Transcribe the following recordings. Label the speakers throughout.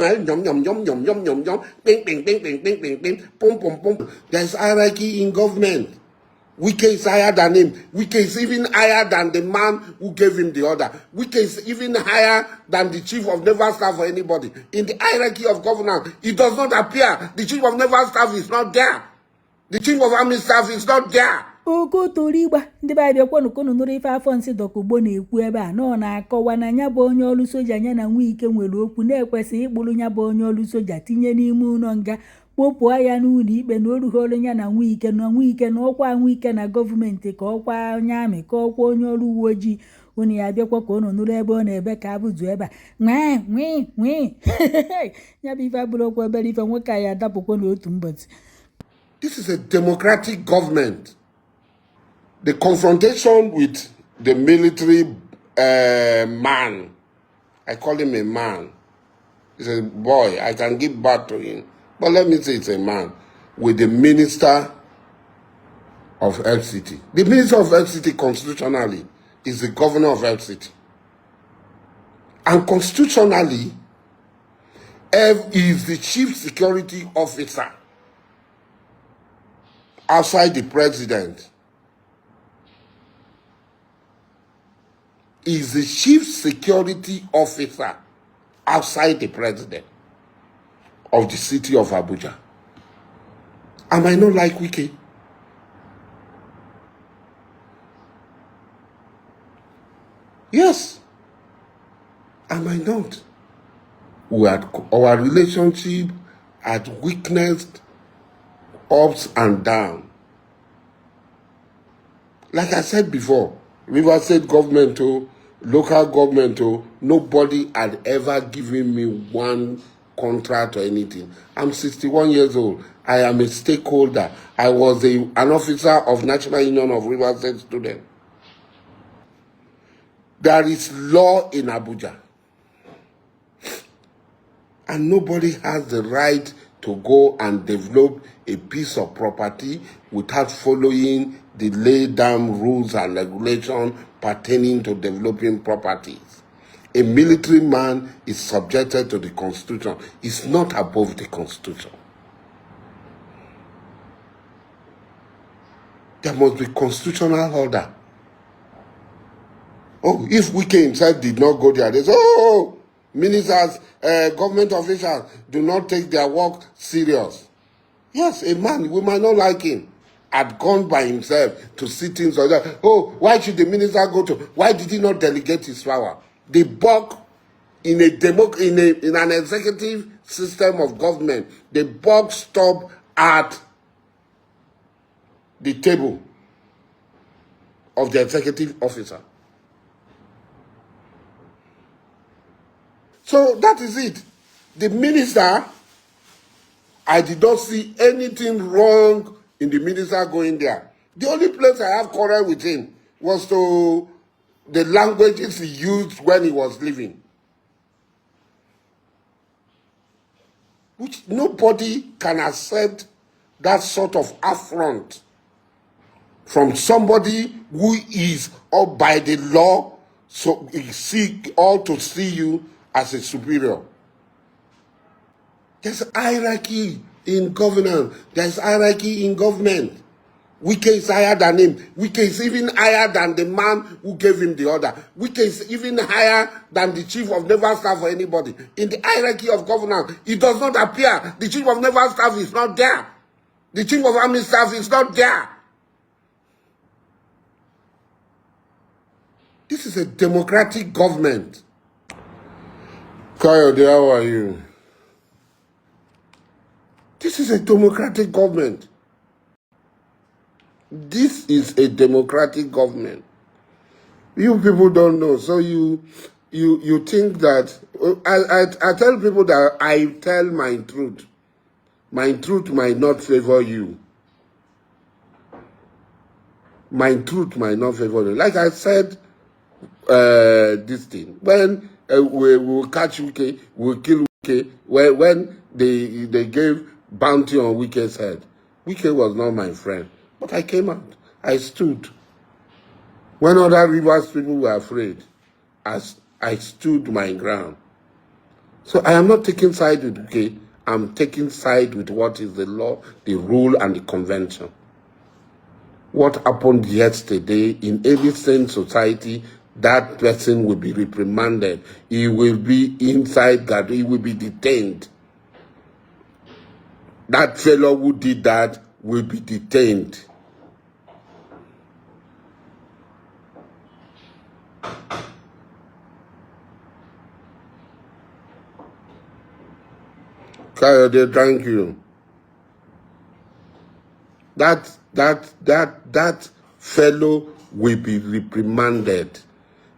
Speaker 1: Yum, yum, yum, yum, yum, yum, yum, bing, bing, bing, bing, bing, bing, bing, boom, boom, boom. There's hierarchy in government. Wike is higher than him. Wike is even higher than the man who gave him the order. Wike is even higher than the chief of naval staff or anybody. In the hierarchy of governance, it does not appear. The chief of naval staff is not there. The chief of army staff is not there.
Speaker 2: Ogo Toriba, ndị be abịa kwonu nụrụ ife afọ nsị Dokubo na-ekwu ebe a nọ na-akọwa na nya bụ onye ọrụ soja nya na Wike nwere okwu na-ekwesịghị ịkpụrụ nya bụ onye ọrụ soja tinye n'ime ụlọ nga kpopụọ ya n'ụlọ ikpe na orugholu nya na Wike na ọkwa Wike na gọọmenti ka ọkwa onye amị ka ọkwa onye ọrụ uwe ojii unu ya abịakwa ka unu nụrụ ebe ọ na-ebe ka abụzu ebe a nwee ya bụ ife abụrụ okwu ebere ife nwoke a ya adapụkwa n'otu mbọchị.
Speaker 1: This is a democratic government. The confrontation with the military man, I call him a man. He's a boy. I can give birth to him. But let me say it's a man. With the minister of FCT. The minister of FCT constitutionally is the governor of FCT. And constitutionally, F is the chief security officer outside the president. Is the chief security officer outside the president of the city of Abuja. Am I not like Wike? Yes. Am I not? Our relationship had witnessed ups and downs. Like I said before, River State government, local government, nobody had ever given me one contract or anything. I'm 61 years old. I am a stakeholder. I was an officer of National Union of River State Students. There is law in Abuja. And nobody has the right to go and develop a piece of property without following the laid down rules and regulations pertaining to developing properties. A military man is subjected to the Constitution. It's not above the Constitution. There must be constitutional order. Oh, if Wike himself did not go there, they say, oh, ministers, government officials do not take their work serious. Yes, a man, we might not like him, had gone by himself to see things like that. Oh, why should the minister go to? Why did he not delegate his power? The buck in an executive system of government, the buck stop at the table of the executive officer. So that is it. The minister, I did not see anything wrong in the minister going there. The only place I have quarrel with him was to the languages he used when he was leaving. Which nobody can accept that sort of affront from somebody who is up by the law, so he seek all to see you as a superior. There's hierarchy in governance. There's hierarchy in government. Wike is higher than him. Wike is even higher than the man who gave him the order. Wike is even higher than the chief of naval staff or anybody. In the hierarchy of governance, it does not appear. The chief of naval staff is not there. The chief of army staff is not there. This is a democratic government. Kayode, how are you? This is a democratic government. This is a democratic government. You people don't know, so you think that I tell people that I tell my truth. My truth might not favor you. My truth might not favor you. Like I said, this thing when we will catch Wike, we'll kill Wike. When they gave bounty on Wike's head, Wike was not my friend. But I came out. I stood. When other Rivers people were afraid, I stood my ground. So I am not taking side with Wike. I'm taking side with what is the law, the rule, and the convention. What happened yesterday in any sane society, that person will be reprimanded. He will be inside guard. He will be detained. That fellow who did that will be detained. Kayode, thank you. That fellow will be reprimanded.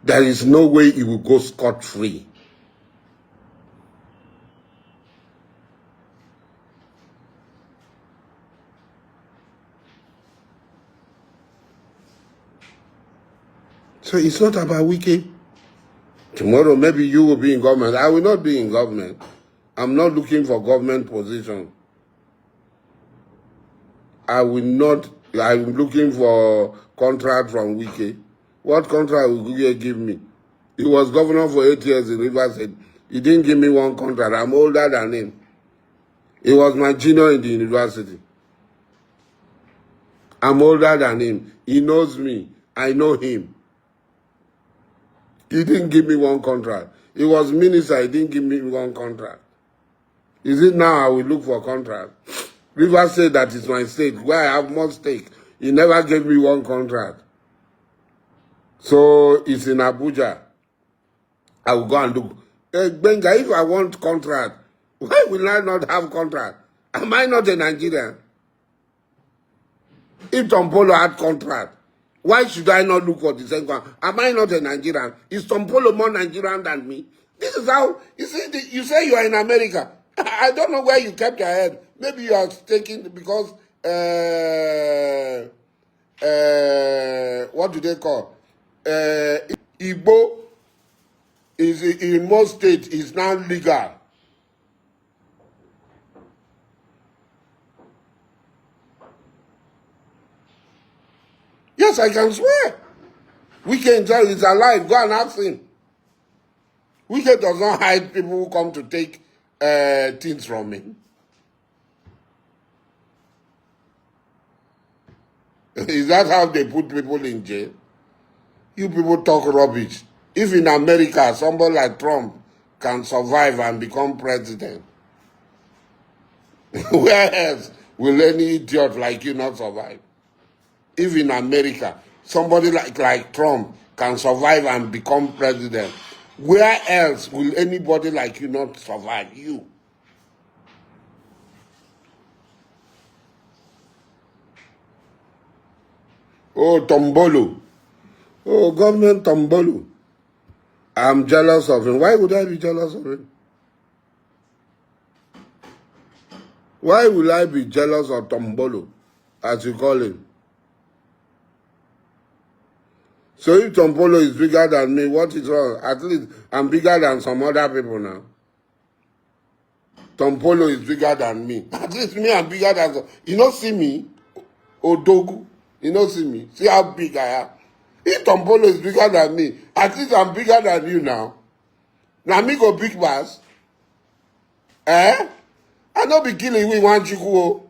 Speaker 1: There is no way he will go scot-free. So it's not about Wike. Tomorrow maybe you will be in government. I will not be in government. I'm not looking for government position. I'm looking for contract from Wike. What contract will Wike give me? He was governor for 8 years in Rivers State. He didn't give me one contract. I'm older than him. He was my junior in the university. I'm older than him. He knows me. I know him. He didn't give me one contract. He was minister. He didn't give me one contract. Is it now I will look for contract? Rivers State, that is my state, where I have more stake. He never gave me one contract. So it's in Abuja. I will go and look. Benga, if I want contract, why will I not have contract? Am I not a Nigerian? If Tompolo had contract, why should I not look for the same contract? Am I not a Nigerian? Is Tompolo more Nigerian than me? This is how, you see, you say you are in America. I don't know where you kept your head. Maybe you are taking, because, what do they call? Igbo is in most states is now legal. Yes, I can swear. Wike tell is alive. Go and ask him. Wike does not hide people who come to take things from him. Is that how they put people in jail? You people talk rubbish. If in America, somebody like Trump can survive and become president, where else will any idiot like you not survive? If in America, somebody like Trump can survive and become president, where else will anybody like you not survive? You. Oh, Tombolo. Oh, government Tombolo. I'm jealous of him. Why would I be jealous of him? Why will I be jealous of Tombolo, as you call him? So if Tombolo is bigger than me, what is wrong? At least I'm bigger than some other people now. Tombolo is bigger than me. At least me, I'm bigger than some. You don't see me, Odogu. You don't see me. See how big I am. If Tombolo is bigger than me, at least I'm bigger than you now. Now me go big bass. Eh? I don't be killing we one chiku.